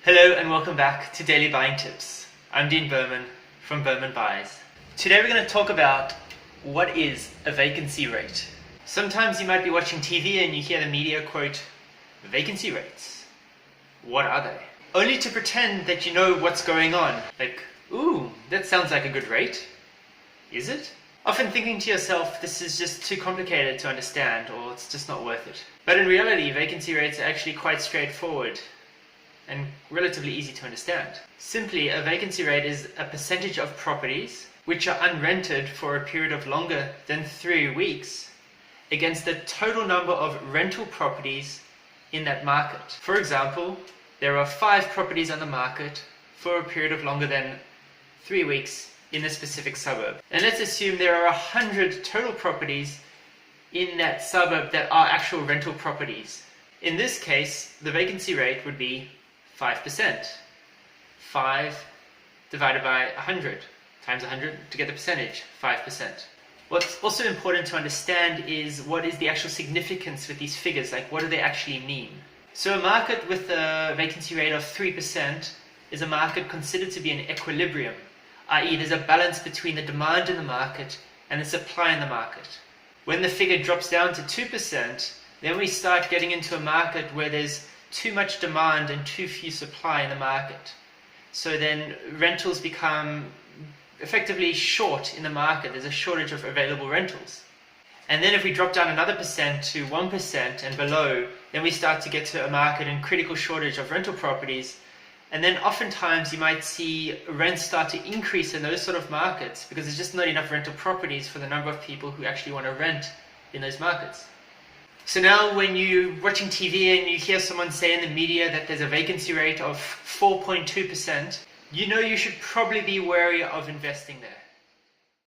Hello and welcome back to Daily Buying Tips. I'm Dean Berman from Berman Buys. Today we're going to talk about what is a vacancy rate. Sometimes you might be watching TV and you hear the media quote, vacancy rates. What are they? Only to pretend that you know what's going on. Like, ooh, that sounds like a good rate. Is it? Often thinking to yourself, this is just too complicated to understand, or it's just not worth it. But in reality, vacancy rates are actually quite straightforward and relatively easy to understand. Simply, a vacancy rate is a percentage of properties which are unrented for a period of longer than 3 weeks against the total number of rental properties in that market. For example, there are 5 properties on the market for a period of longer than 3 weeks in a specific suburb. And let's assume there are 100 total properties in that suburb that are actual rental properties. In this case, the vacancy rate would be 5%. 5 divided by 100 times 100 to get the percentage, 5%. What's also important to understand is what is the actual significance with these figures, like what do they actually mean? So a market with a vacancy rate of 3% is a market considered to be in equilibrium, i.e. there's a balance between the demand in the market and the supply in the market. When the figure drops down to 2%, then we start getting into a market where there's too much demand and too few supply in the market. So then rentals become effectively short in the market. There's a shortage of available rentals. And then if we drop down another percent to 1% and below, then we start to get to a market in critical shortage of rental properties. And then oftentimes you might see rents start to increase in those sort of markets because there's just not enough rental properties for the number of people who actually want to rent in those markets. So now when you're watching TV and you hear someone say in the media that there's a vacancy rate of 4.2%, you know you should probably be wary of investing there.